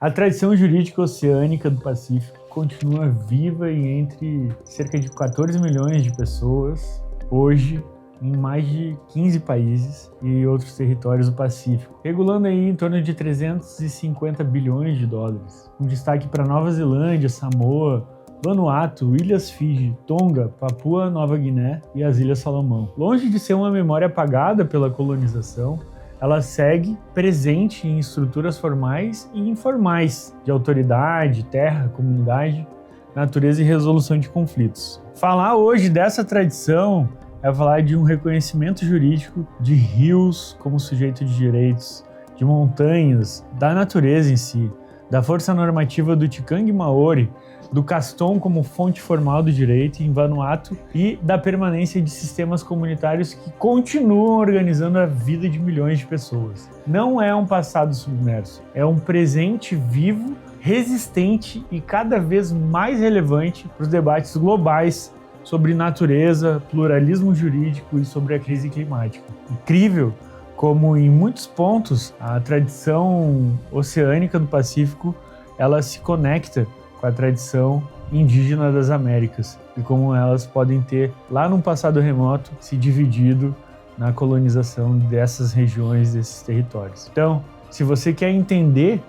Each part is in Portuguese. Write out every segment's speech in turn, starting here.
A tradição jurídica oceânica do Pacífico continua viva e entre cerca de 14 milhões de pessoas hoje em mais de 15 países e outros territórios do Pacífico, regulando aí em torno de 350 bilhões de dólares. Um destaque para Nova Zelândia, Samoa, Vanuatu, Ilhas Fiji, Tonga, Papua Nova Guiné e as Ilhas Salomão. Longe de ser uma memória apagada pela colonização, ela segue presente em estruturas formais e informais de autoridade, terra, comunidade, natureza e resolução de conflitos. Falar hoje dessa tradição é falar de um reconhecimento jurídico de rios como sujeito de direitos, de montanhas, da natureza em si, da força normativa do Tikang Maori, do Caston como fonte formal do direito em Vanuatu e da permanência de sistemas comunitários que continuam organizando a vida de milhões de pessoas. Não é um passado submerso, é um presente vivo, resistente e cada vez mais relevante para os debates globais sobre natureza, pluralismo jurídico e sobre a crise climática. Incrível como em muitos pontos a tradição oceânica do Pacífico ela se conecta com a tradição indígena das Américas e como elas podem ter, lá num passado remoto, se dividido na colonização dessas regiões, desses territórios. Então, se você quer entender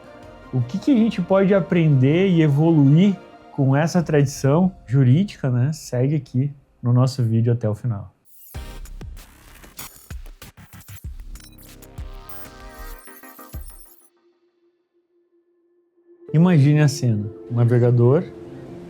o que a gente pode aprender e evoluir com essa tradição jurídica, né, segue aqui no nosso vídeo até o final. Imagine a cena, um navegador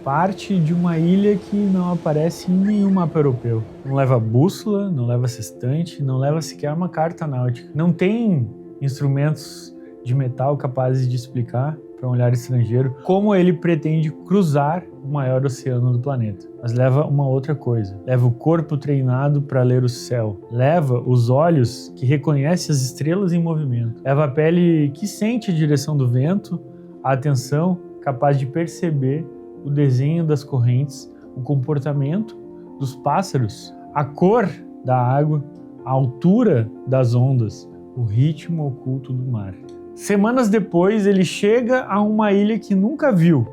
parte de uma ilha que não aparece em nenhum mapa europeu. Não leva bússola, não leva sextante, não leva sequer uma carta náutica. Não tem instrumentos de metal capazes de explicar para um olhar estrangeiro como ele pretende cruzar o maior oceano do planeta. Mas leva uma outra coisa. Leva o corpo treinado para ler o céu. Leva os olhos que reconhecem as estrelas em movimento. Leva a pele que sente a direção do vento, a atenção capaz de perceber o desenho das correntes, o comportamento dos pássaros, a cor da água, a altura das ondas, o ritmo oculto do mar. Semanas depois, ele chega a uma ilha que nunca viu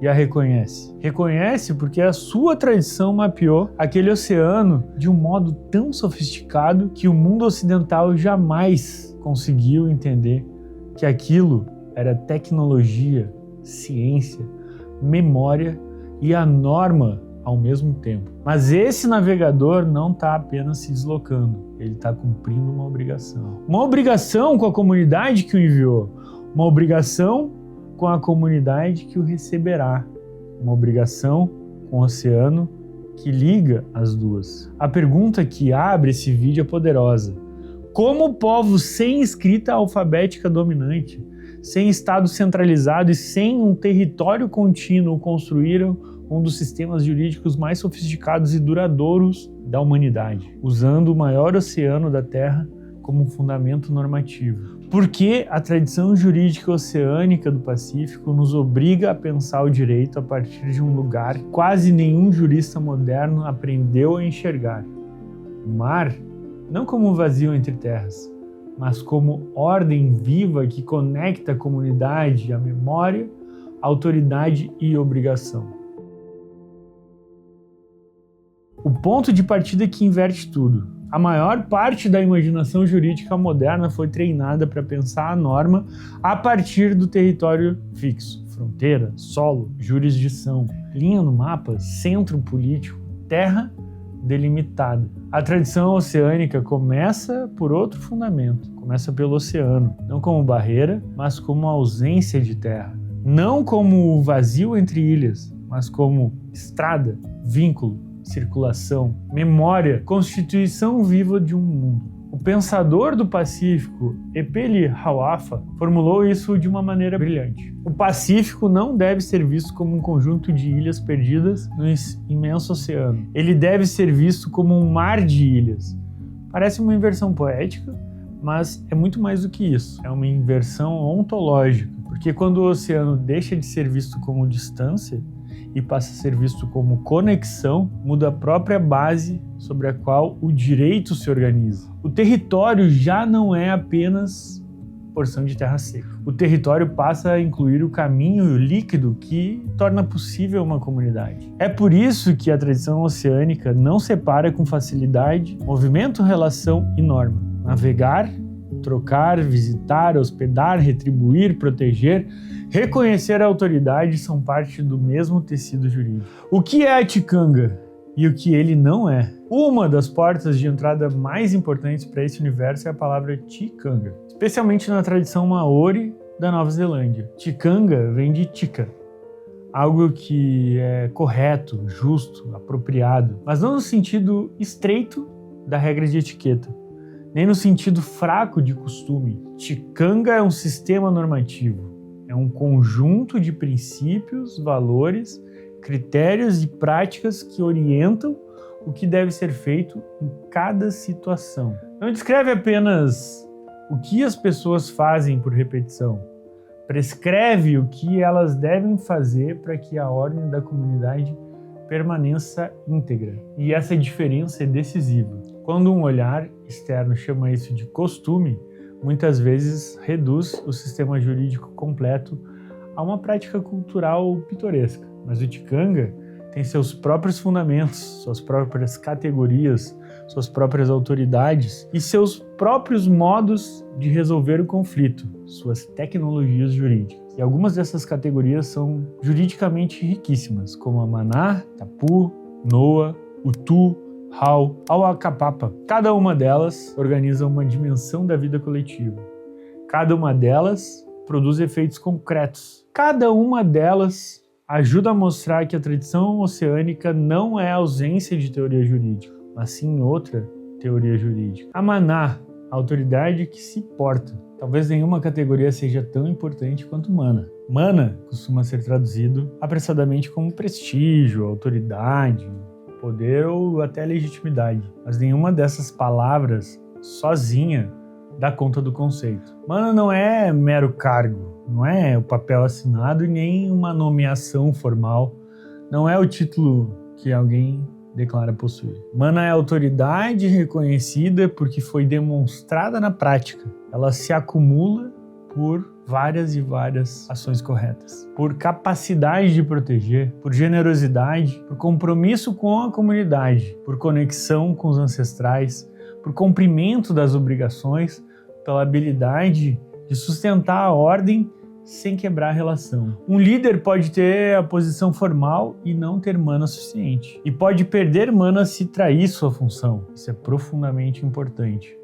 e a reconhece. Reconhece porque a sua tradição mapeou aquele oceano de um modo tão sofisticado que o mundo ocidental jamais conseguiu entender que aquilo era tecnologia, ciência, memória e a norma ao mesmo tempo. Mas esse navegador não está apenas se deslocando, ele está cumprindo uma obrigação. Uma obrigação com a comunidade que o enviou, uma obrigação com a comunidade que o receberá, uma obrigação com o oceano que liga as duas. A pergunta que abre esse vídeo é poderosa. Como povos sem escrita alfabética dominante, sem Estado centralizado e sem um território contínuo construíram um dos sistemas jurídicos mais sofisticados e duradouros da humanidade, usando o maior oceano da Terra como um fundamento normativo? Porque a tradição jurídica oceânica do Pacífico nos obriga a pensar o direito a partir de um lugar que quase nenhum jurista moderno aprendeu a enxergar. O mar, não como um vazio entre terras, mas como ordem viva que conecta a comunidade, a memória, a autoridade e obrigação. O ponto de partida que inverte tudo. A maior parte da imaginação jurídica moderna foi treinada para pensar a norma a partir do território fixo, fronteira, solo, jurisdição, linha no mapa, centro político, terra delimitada. A tradição oceânica começa por outro fundamento, começa pelo oceano, não como barreira, mas como ausência de terra, não como o vazio entre ilhas, mas como estrada, vínculo, circulação, memória, constituição viva de um mundo. O pensador do Pacífico, Epeli Hauafa, formulou isso de uma maneira brilhante. O Pacífico não deve ser visto como um conjunto de ilhas perdidas no imenso oceano. Ele deve ser visto como um mar de ilhas. Parece uma inversão poética, mas é muito mais do que isso. É uma inversão ontológica, porque quando o oceano deixa de ser visto como distância e passa a ser visto como conexão, muda a própria base sobre a qual o direito se organiza. O território já não é apenas porção de terra seca. O território passa a incluir o caminho líquido que torna possível uma comunidade. É por isso que a tradição oceânica não separa com facilidade movimento, relação e norma. Navegar, trocar, visitar, hospedar, retribuir, proteger, reconhecer a autoridade são parte do mesmo tecido jurídico. O que é a ticanga e o que ele não é? Uma das portas de entrada mais importantes para esse universo é a palavra ticanga, especialmente na tradição maori da Nova Zelândia. Ticanga vem de tika, algo que é correto, justo, apropriado, mas não no sentido estreito da regra de etiqueta, nem no sentido fraco de costume. Ticanga é um sistema normativo, é um conjunto de princípios, valores, critérios e práticas que orientam o que deve ser feito em cada situação. Não descreve apenas o que as pessoas fazem por repetição, prescreve o que elas devem fazer para que a ordem da comunidade permaneça íntegra. E essa diferença é decisiva. Quando um olhar externo chama isso de costume, muitas vezes reduz o sistema jurídico completo a uma prática cultural pitoresca. Mas o ticanga tem seus próprios fundamentos, suas próprias categorias, suas próprias autoridades e seus próprios modos de resolver o conflito, suas tecnologias jurídicas. E algumas dessas categorias são juridicamente riquíssimas, como a maná, tapu, noa, utu, hau, auacapapa. Cada uma delas organiza uma dimensão da vida coletiva. Cada uma delas produz efeitos concretos. Cada uma delas ajuda a mostrar que a tradição oceânica não é ausência de teoria jurídica, mas sim outra teoria jurídica. A maná, a autoridade que se porta. Talvez nenhuma categoria seja tão importante quanto mana. Mana costuma ser traduzido apressadamente como prestígio, autoridade, poder ou até legitimidade. Mas nenhuma dessas palavras sozinha dá conta do conceito. Mana não é mero cargo, não é o papel assinado e nem uma nomeação formal, não é o título que alguém declara possuir. Mana é autoridade reconhecida porque foi demonstrada na prática. Ela se acumula por várias e várias ações corretas. Por capacidade de proteger, por generosidade, por compromisso com a comunidade, por conexão com os ancestrais, por cumprimento das obrigações, pela habilidade de sustentar a ordem sem quebrar a relação. Um líder pode ter a posição formal e não ter mana suficiente. E pode perder mana se trair sua função. Isso é profundamente importante.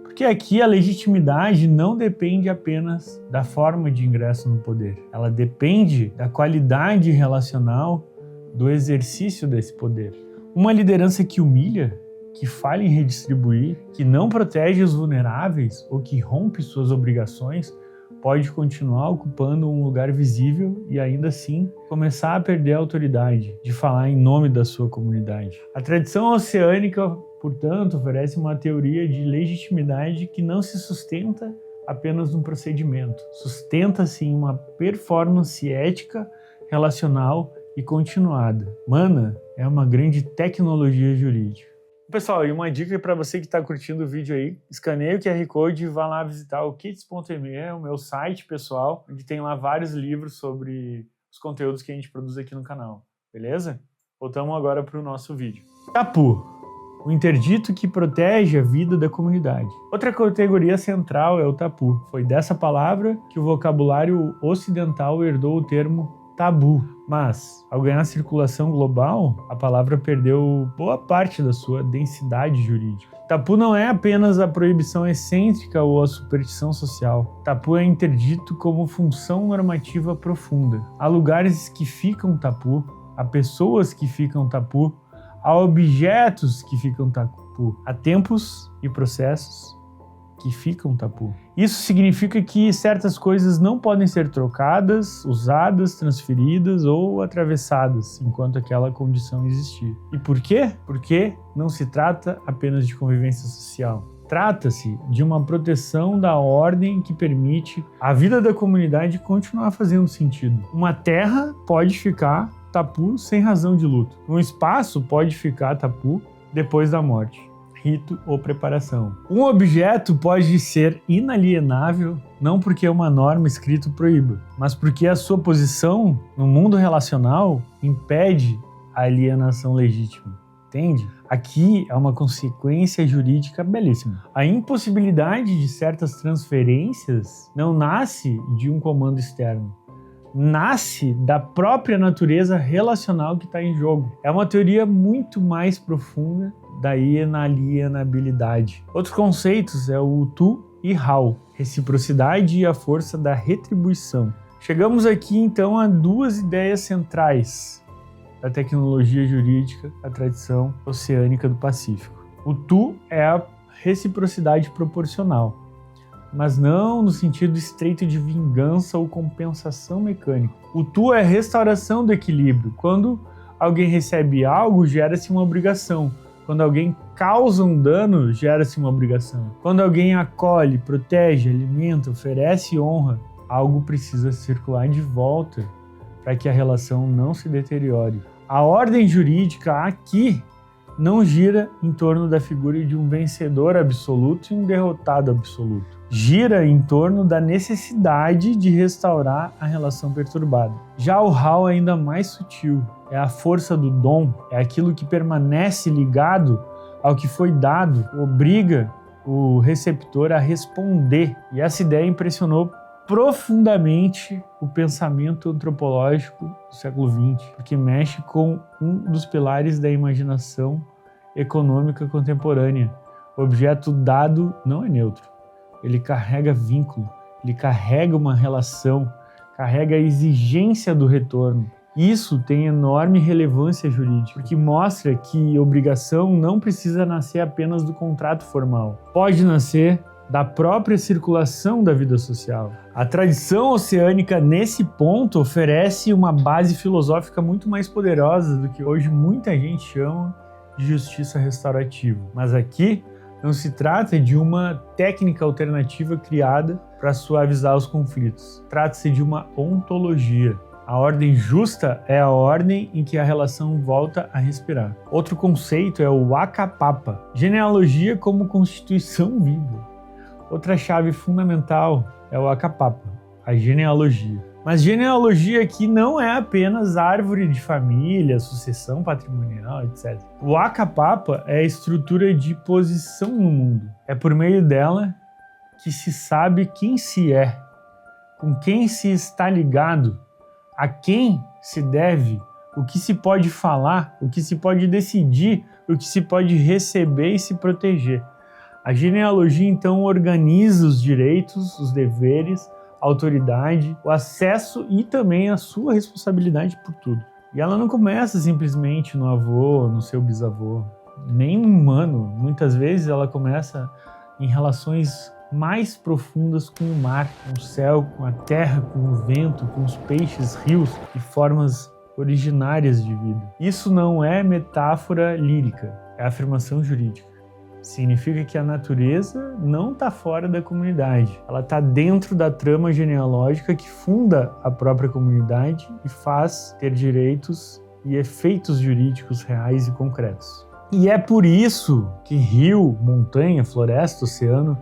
Porque aqui a legitimidade não depende apenas da forma de ingresso no poder. Ela depende da qualidade relacional do exercício desse poder. Uma liderança que humilha, que falha em redistribuir, que não protege os vulneráveis ou que rompe suas obrigações, pode continuar ocupando um lugar visível e ainda assim começar a perder a autoridade de falar em nome da sua comunidade. A tradição oceânica, portanto, oferece uma teoria de legitimidade que não se sustenta apenas num procedimento. Sustenta-se em uma performance ética, relacional e continuada. Mana é uma grande tecnologia jurídica. Pessoal, e uma dica para você que está curtindo o vídeo aí, escaneie o QR Code e vá lá visitar o kits.me, o meu site pessoal, onde tem lá vários livros sobre os conteúdos que a gente produz aqui no canal, beleza? Voltamos agora para o nosso vídeo. Tapu, o interdito que protege a vida da comunidade. Outra categoria central é o tapu. Foi dessa palavra que o vocabulário ocidental herdou o termo tabu. Mas, ao ganhar circulação global, a palavra perdeu boa parte da sua densidade jurídica. Tabu não é apenas a proibição excêntrica ou a superstição social. Tabu é interdito como função normativa profunda. Há lugares que ficam tabu, há pessoas que ficam tabu, há objetos que ficam tabu, há tempos e processos que ficam tabu. Isso significa que certas coisas não podem ser trocadas, usadas, transferidas ou atravessadas enquanto aquela condição existir. E por quê? Porque não se trata apenas de convivência social. Trata-se de uma proteção da ordem que permite a vida da comunidade continuar fazendo sentido. Uma terra pode ficar tabu sem razão de luto. Um espaço pode ficar tabu depois da morte. rito ou preparação. Um objeto pode ser inalienável não porque uma norma escrita proíba, mas porque a sua posição no mundo relacional impede a alienação legítima. Entende? Aqui é uma consequência jurídica belíssima. A impossibilidade de certas transferências não nasce de um comando externo. Nasce da própria natureza relacional que está em jogo. É uma teoria muito mais profunda da inalienabilidade. Outros conceitos é o tu e how, reciprocidade e a força da retribuição. Chegamos aqui então a duas ideias centrais da tecnologia jurídica, a tradição oceânica do Pacífico. O tu é a reciprocidade proporcional, mas não no sentido estreito de vingança ou compensação mecânica. O tu é a restauração do equilíbrio. Quando alguém recebe algo, gera-se uma obrigação. Quando alguém causa um dano, gera-se uma obrigação. Quando alguém acolhe, protege, alimenta, oferece honra, algo precisa circular de volta para que a relação não se deteriore. A ordem jurídica aqui não gira em torno da figura de um vencedor absoluto e um derrotado absoluto. Gira em torno da necessidade de restaurar a relação perturbada. Já o how é ainda mais sutil. É a força do dom, é aquilo que permanece ligado ao que foi dado, obriga o receptor a responder. E essa ideia impressionou profundamente o pensamento antropológico do século XX, porque mexe com um dos pilares da imaginação econômica contemporânea. O objeto dado não é neutro, ele carrega vínculo, ele carrega uma relação, carrega a exigência do retorno. Isso tem enorme relevância jurídica, porque mostra que obrigação não precisa nascer apenas do contrato formal, pode nascer da própria circulação da vida social. A tradição oceânica, nesse ponto, oferece uma base filosófica muito mais poderosa do que hoje muita gente chama de justiça restaurativa. Mas aqui não se trata de uma técnica alternativa criada para suavizar os conflitos. Trata-se de uma ontologia. A ordem justa é a ordem em que a relação volta a respirar. Outro conceito é o Akapapa, genealogia como constituição viva. Outra chave fundamental é o Akapapa, a genealogia. Mas genealogia aqui não é apenas árvore de família, sucessão patrimonial, etc. O Akapapa é a estrutura de posição no mundo. É por meio dela que se sabe quem se é, com quem se está ligado, a quem se deve, o que se pode falar, o que se pode decidir, o que se pode receber e se proteger. A genealogia, então, organiza os direitos, os deveres, a autoridade, o acesso e também a sua responsabilidade por tudo. E ela não começa simplesmente no avô, no seu bisavô, nem humano. Muitas vezes ela começa em relações mais profundas com o mar, com o céu, com a terra, com o vento, com os peixes, rios e formas originárias de vida. Isso não é metáfora lírica, é afirmação jurídica. Significa que a natureza não está fora da comunidade. Ela está dentro da trama genealógica que funda a própria comunidade e faz ter direitos e efeitos jurídicos reais e concretos. E é por isso que rio, montanha, floresta, oceano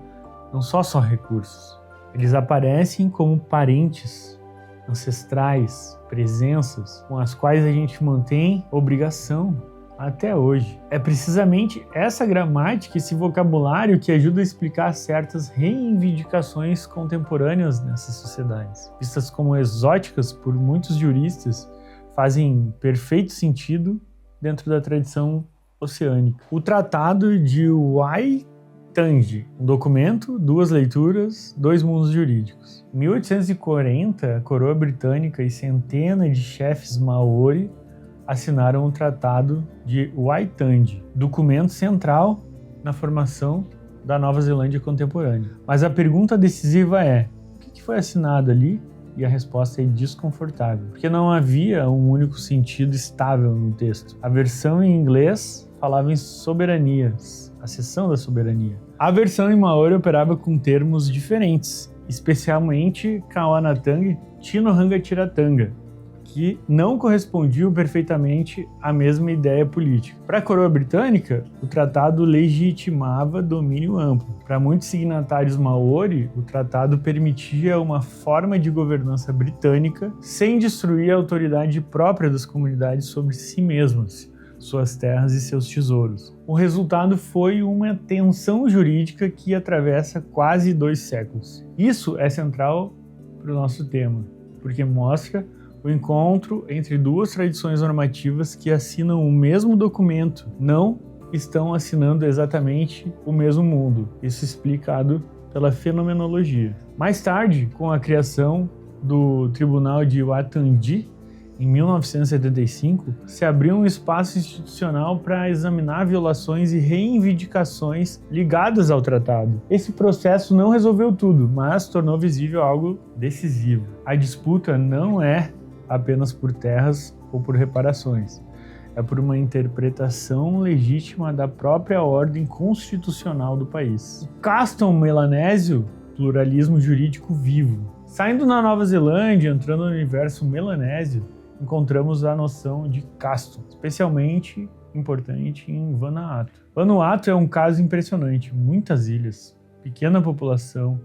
não são só recursos. Eles aparecem como parentes, ancestrais, presenças com as quais a gente mantém obrigação até hoje. É precisamente essa gramática, esse vocabulário que ajuda a explicar certas reivindicações contemporâneas nessas sociedades. Vistas como exóticas por muitos juristas, fazem perfeito sentido dentro da tradição oceânica. O Tratado de Waitangi, um documento, duas leituras, dois mundos jurídicos. Em 1840, a coroa britânica e centenas de chefes maori assinaram o Tratado de Waitangi, documento central na formação da Nova Zelândia contemporânea. Mas a pergunta decisiva é: o que foi assinado ali? E a resposta é desconfortável, porque não havia um único sentido estável no texto. A versão em inglês falava em soberanias, a seção da soberania. A versão em maori operava com termos diferentes, especialmente Kawanatanga e Tinohanga Tiratanga, que não correspondiam perfeitamente à mesma ideia política. Para a coroa britânica, o tratado legitimava domínio amplo. Para muitos signatários maori, o tratado permitia uma forma de governança britânica sem destruir a autoridade própria das comunidades sobre si mesmas, suas terras e seus tesouros. O resultado foi uma tensão jurídica que atravessa quase 2 séculos. Isso é central para o nosso tema, porque mostra o encontro entre duas tradições normativas que assinam o mesmo documento, não estão assinando exatamente o mesmo mundo. Isso explicado pela fenomenologia. Mais tarde, com a criação do Tribunal de Watandi, em 1975, se abriu um espaço institucional para examinar violações e reivindicações ligadas ao tratado. Esse processo não resolveu tudo, mas tornou visível algo decisivo. A disputa não é apenas por terras ou por reparações. É por uma interpretação legítima da própria ordem constitucional do país. O Caston melanésio, pluralismo jurídico vivo. Saindo na Nova Zelândia, entrando no universo melanésio, encontramos a noção de Caston, especialmente importante em Vanuatu. Vanuatu é um caso impressionante, muitas ilhas, pequena população,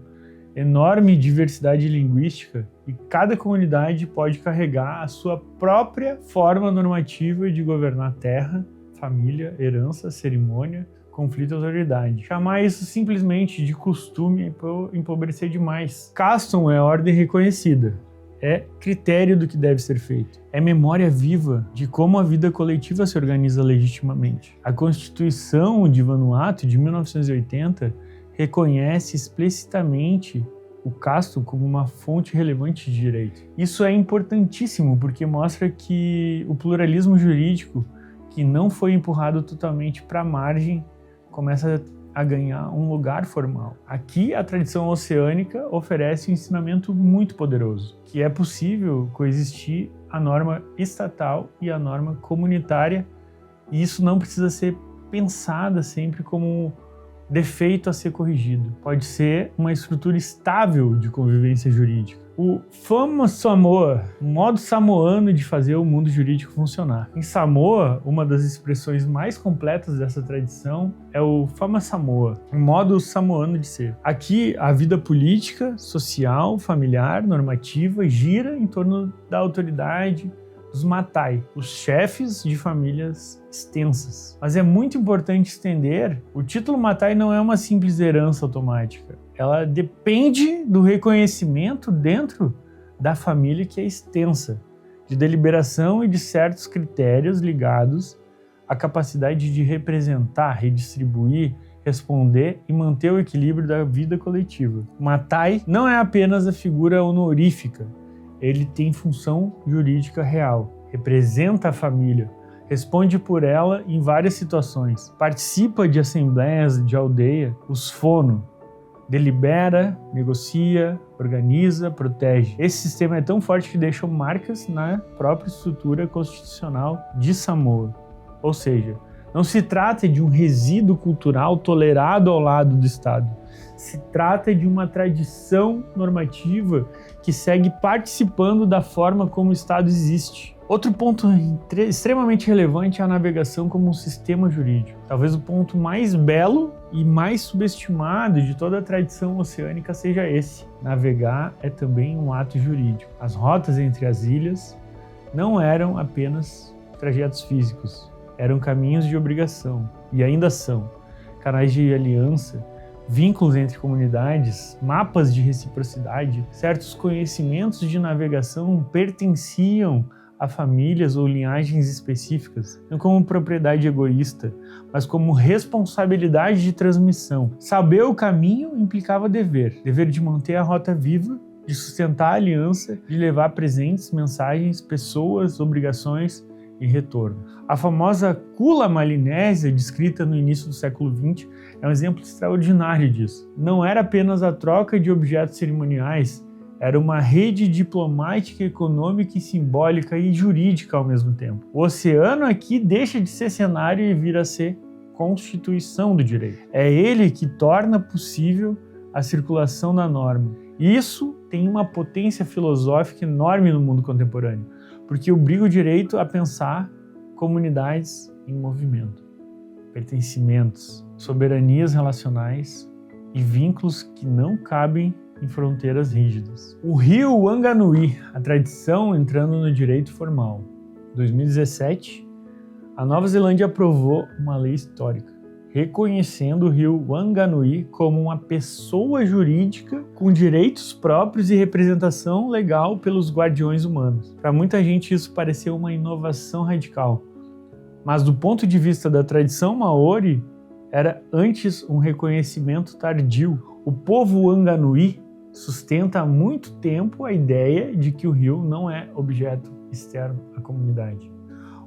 enorme diversidade linguística e cada comunidade pode carregar a sua própria forma normativa de governar a terra, família, herança, cerimônia, conflito e autoridade. Chamar isso simplesmente de costume é empobrecer demais. Caston é ordem reconhecida, é critério do que deve ser feito, é memória viva de como a vida coletiva se organiza legitimamente. A Constituição de Vanuatu de 1980 reconhece explicitamente o Caston como uma fonte relevante de direito. Isso é importantíssimo porque mostra que o pluralismo jurídico, que não foi empurrado totalmente para a margem, começa a ganhar um lugar formal. Aqui, a tradição oceânica oferece um ensinamento muito poderoso, que é possível coexistir a norma estatal e a norma comunitária, e isso não precisa ser pensada sempre como defeito a ser corrigido. Pode ser uma estrutura estável de convivência jurídica. O Fama Samoa, o modo samoano de fazer o mundo jurídico funcionar. Em Samoa, uma das expressões mais completas dessa tradição é o Fama Samoa, o modo samoano de ser. Aqui, a vida política, social, familiar, normativa gira em torno da autoridade dos Matai, os chefes de famílias extensas. Mas é muito importante entender, o título Matai não é uma simples herança automática. Ela depende do reconhecimento dentro da família que é extensa, de deliberação e de certos critérios ligados à capacidade de representar, redistribuir, responder e manter o equilíbrio da vida coletiva. Matai não é apenas a figura honorífica, ele tem função jurídica real, representa a família, responde por ela em várias situações, participa de assembleias de aldeia, os fono, delibera, negocia, organiza, protege. Esse sistema é tão forte que deixa marcas na própria estrutura constitucional de Samoa. Ou seja, não se trata de um resíduo cultural tolerado ao lado do Estado. Se trata de uma tradição normativa que segue participando da forma como o Estado existe. Outro ponto extremamente relevante é a navegação como um sistema jurídico. Talvez o ponto mais belo e mais subestimado de toda a tradição oceânica seja esse. Navegar é também um ato jurídico. As rotas entre as ilhas não eram apenas trajetos físicos, eram caminhos de obrigação, e ainda são. Canais de aliança, vínculos entre comunidades, mapas de reciprocidade, certos conhecimentos de navegação pertenciam a famílias ou linhagens específicas, não como propriedade egoísta, mas como responsabilidade de transmissão. Saber o caminho implicava dever de manter a rota viva, de sustentar a aliança, de levar presentes, mensagens, pessoas, obrigações e retorno. A famosa Kula Malinésia, descrita no início do século XX, é um exemplo extraordinário disso. Não era apenas a troca de objetos cerimoniais, era uma rede diplomática, econômica e simbólica e jurídica ao mesmo tempo. O oceano aqui deixa de ser cenário e vira a ser constituição do direito. É ele que torna possível a circulação da norma. Isso tem uma potência filosófica enorme no mundo contemporâneo, porque obriga o direito a pensar comunidades em movimento, pertencimentos, soberanias relacionais e vínculos que não cabem em fronteiras rígidas. O rio Wanganui, a tradição entrando no direito formal. Em 2017, a Nova Zelândia aprovou uma lei histórica, reconhecendo o rio Wanganui como uma pessoa jurídica com direitos próprios e representação legal pelos guardiões humanos. Para muita gente isso pareceu uma inovação radical, mas do ponto de vista da tradição maori, era antes um reconhecimento tardio. O povo Wanganui sustenta há muito tempo a ideia de que o rio não é objeto externo à comunidade.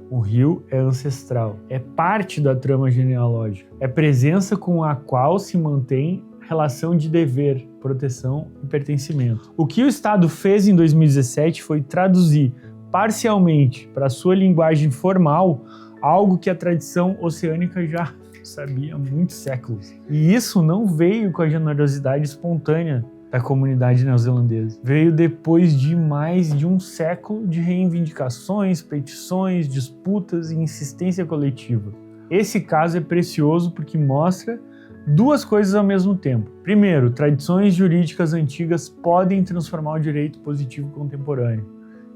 O rio é ancestral, é parte da trama genealógica, é presença com a qual se mantém relação de dever, proteção e pertencimento. O que o Estado fez em 2017 foi traduzir parcialmente para a sua linguagem formal algo que a tradição oceânica já sabia há muitos séculos. E isso não veio com a generosidade espontânea da comunidade neozelandesa. Veio depois de mais de um século de reivindicações, petições, disputas e insistência coletiva. Esse caso é precioso porque mostra duas coisas ao mesmo tempo. Primeiro, tradições jurídicas antigas podem transformar o direito positivo contemporâneo.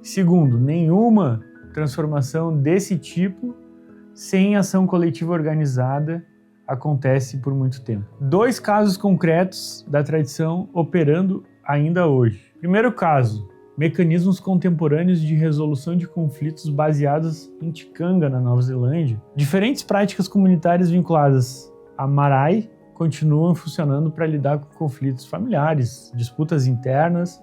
Segundo, nenhuma transformação desse tipo sem ação coletiva organizada acontece por muito tempo. Dois casos concretos da tradição operando ainda hoje. Primeiro caso, mecanismos contemporâneos de resolução de conflitos baseados em tikanga, na Nova Zelândia. Diferentes práticas comunitárias vinculadas a marae continuam funcionando para lidar com conflitos familiares, disputas internas,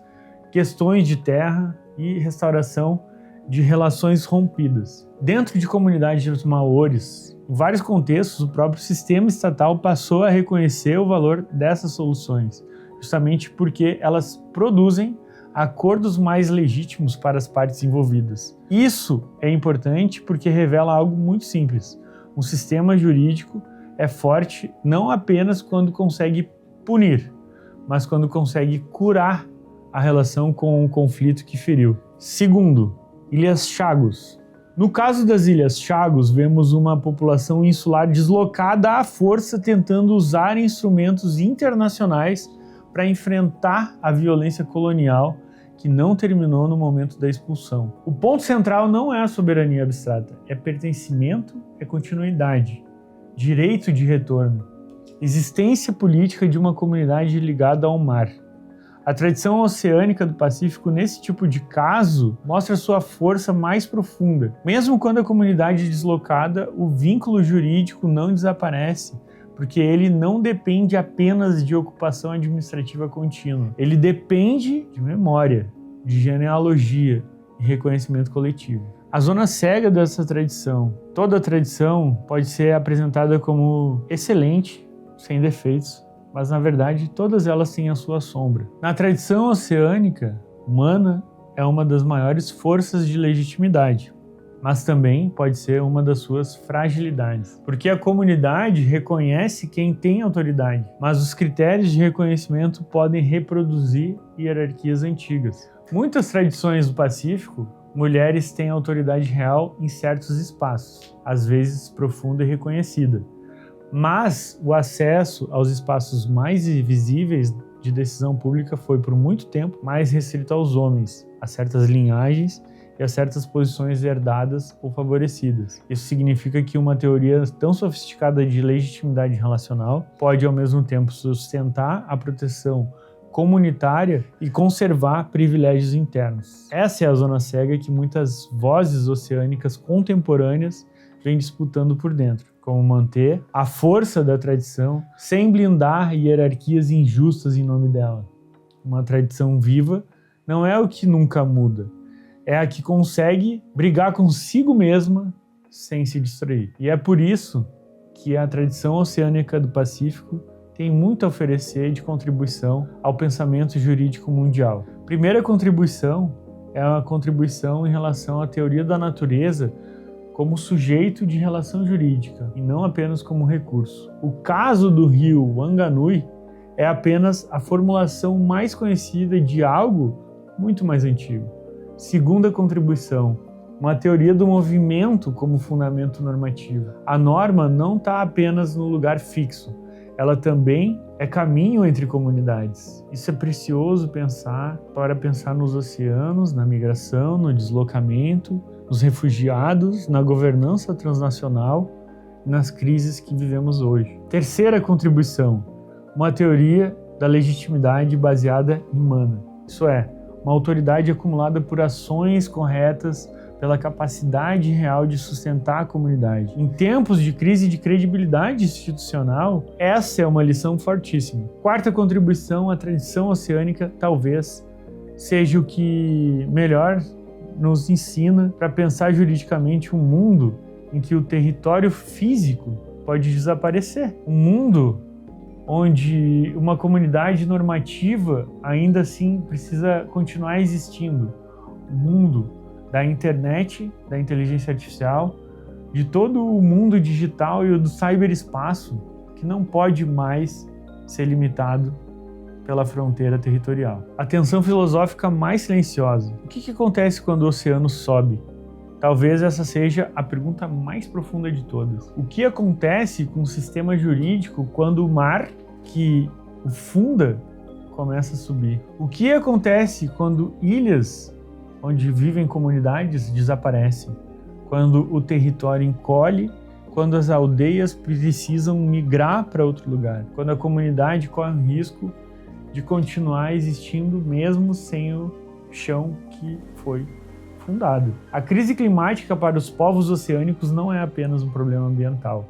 questões de terra e restauração de relações rompidas. Dentro de comunidades maoris, em vários contextos, o próprio sistema estatal passou a reconhecer o valor dessas soluções, justamente porque elas produzem acordos mais legítimos para as partes envolvidas. Isso é importante porque revela algo muito simples. Um sistema jurídico é forte não apenas quando consegue punir, mas quando consegue curar a relação com o conflito que feriu. Segundo, Ilhas Chagos. No caso das Ilhas Chagos, vemos uma população insular deslocada à força tentando usar instrumentos internacionais para enfrentar a violência colonial que não terminou no momento da expulsão. O ponto central não é a soberania abstrata, é pertencimento, é continuidade, direito de retorno, existência política de uma comunidade ligada ao mar. A tradição oceânica do Pacífico, nesse tipo de caso, mostra sua força mais profunda. Mesmo quando a comunidade é deslocada, o vínculo jurídico não desaparece, porque ele não depende apenas de ocupação administrativa contínua. Ele depende de memória, de genealogia e reconhecimento coletivo. A zona cega dessa tradição. Toda tradição pode ser apresentada como excelente, sem defeitos, mas na verdade todas elas têm a sua sombra. Na tradição oceânica, Mana é uma das maiores forças de legitimidade, mas também pode ser uma das suas fragilidades, porque a comunidade reconhece quem tem autoridade, mas os critérios de reconhecimento podem reproduzir hierarquias antigas. Muitas tradições do Pacífico, mulheres têm autoridade real em certos espaços, às vezes profunda e reconhecida. Mas o acesso aos espaços mais visíveis de decisão pública foi, por muito tempo, mais restrito aos homens, a certas linhagens e a certas posições herdadas ou favorecidas. Isso significa que uma teoria tão sofisticada de legitimidade relacional pode, ao mesmo tempo, sustentar a proteção comunitária e conservar privilégios internos. Essa é a zona cega que muitas vozes oceânicas contemporâneas vêm disputando por dentro. Como manter a força da tradição sem blindar hierarquias injustas em nome dela. Uma tradição viva não é o que nunca muda, é a que consegue brigar consigo mesma sem se distrair. E é por isso que a tradição oceânica do Pacífico tem muito a oferecer de contribuição ao pensamento jurídico mundial. Primeira contribuição é a contribuição em relação à teoria da natureza como sujeito de relação jurídica e não apenas como recurso. O caso do rio Wanganui é apenas a formulação mais conhecida de algo muito mais antigo. Segunda contribuição, uma teoria do movimento como fundamento normativo. A norma não está apenas no lugar fixo, ela também é caminho entre comunidades. Isso é precioso para pensar nos oceanos, na migração, no deslocamento, nos refugiados, na governança transnacional e nas crises que vivemos hoje. Terceira contribuição, uma teoria da legitimidade baseada em mana. Isso é, uma autoridade acumulada por ações corretas, pela capacidade real de sustentar a comunidade. Em tempos de crise de credibilidade institucional, essa é uma lição fortíssima. Quarta contribuição, a tradição oceânica talvez seja o que melhor nos ensina para pensar juridicamente um mundo em que o território físico pode desaparecer. Um mundo onde uma comunidade normativa ainda assim precisa continuar existindo. Um mundo da internet, da inteligência artificial, de todo o mundo digital e do ciberespaço, que não pode mais ser limitado pela fronteira territorial. A tensão filosófica mais silenciosa. O que acontece quando o oceano sobe? Talvez essa seja a pergunta mais profunda de todas. O que acontece com o sistema jurídico quando o mar que o funda começa a subir? O que acontece quando ilhas onde vivem comunidades desaparecem? Quando o território encolhe, quando as aldeias precisam migrar para outro lugar, quando a comunidade corre o risco de continuar existindo mesmo sem o chão que foi fundado. A crise climática para os povos oceânicos não é apenas um problema ambiental,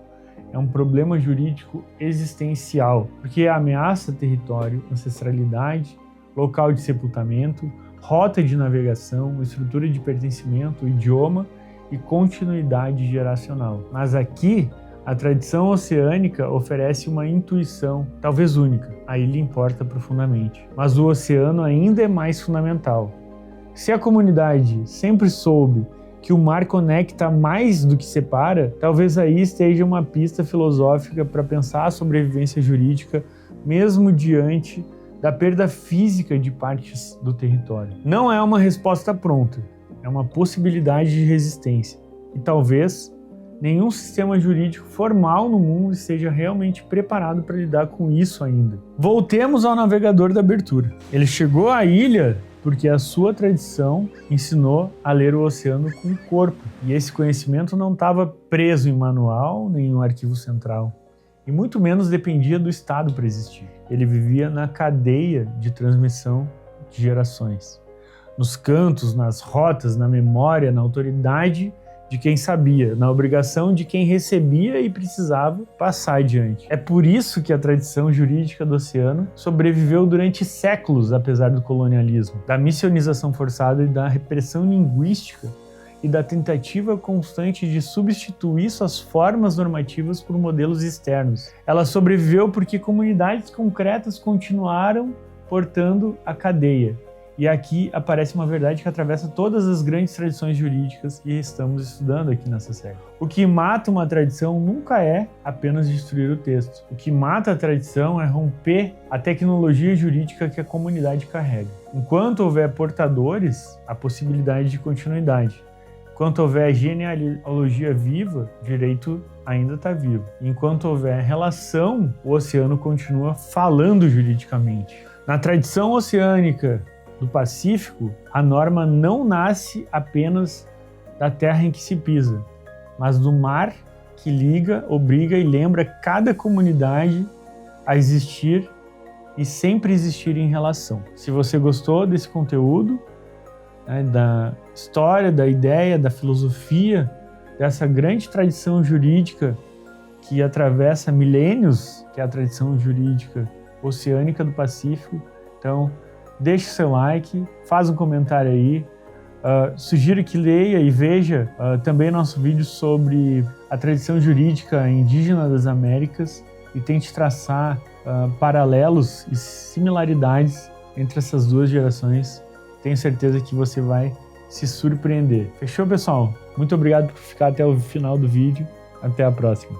é um problema jurídico existencial, porque ameaça território, ancestralidade, local de sepultamento, rota de navegação, estrutura de pertencimento, idioma e continuidade geracional. Mas aqui, a tradição oceânica oferece uma intuição, talvez única. A ilha importa profundamente, mas o oceano ainda é mais fundamental. Se a comunidade sempre soube que o mar conecta mais do que separa, talvez aí esteja uma pista filosófica para pensar a sobrevivência jurídica, mesmo diante da perda física de partes do território. Não é uma resposta pronta, é uma possibilidade de resistência. E talvez nenhum sistema jurídico formal no mundo esteja realmente preparado para lidar com isso ainda. Voltemos ao navegador da abertura. Ele chegou à ilha porque a sua tradição ensinou a ler o oceano com o corpo. E esse conhecimento não estava preso em manual nem em um arquivo central. E muito menos dependia do Estado para existir. Ele vivia na cadeia de transmissão de gerações. Nos cantos, nas rotas, na memória, na autoridade de quem sabia, na obrigação de quem recebia e precisava passar adiante. É por isso que a tradição jurídica do oceano sobreviveu durante séculos, apesar do colonialismo, da missionização forçada e da repressão linguística e da tentativa constante de substituir suas formas normativas por modelos externos. Ela sobreviveu porque comunidades concretas continuaram portando a cadeia. E aqui aparece uma verdade que atravessa todas as grandes tradições jurídicas que estamos estudando aqui nessa série. O que mata uma tradição nunca é apenas destruir o texto. O que mata a tradição é romper a tecnologia jurídica que a comunidade carrega. Enquanto houver portadores, há possibilidade de continuidade. Enquanto houver genealogia viva, o direito ainda está vivo. Enquanto houver relação, o oceano continua falando juridicamente. Na tradição oceânica do Pacífico, a norma não nasce apenas da terra em que se pisa, mas do mar que liga, obriga e lembra cada comunidade a existir e sempre existir em relação. Se você gostou desse conteúdo, da história, da ideia, da filosofia, dessa grande tradição jurídica que atravessa milênios, que é a tradição jurídica oceânica do Pacífico, então deixe seu like, faz um comentário aí, sugiro que leia e veja também nosso vídeo sobre a tradição jurídica indígena das Américas e tente traçar paralelos e similaridades entre essas duas gerações. Tenho certeza que você vai se surpreender. Fechou, pessoal? Muito obrigado por ficar até o final do vídeo. Até a próxima.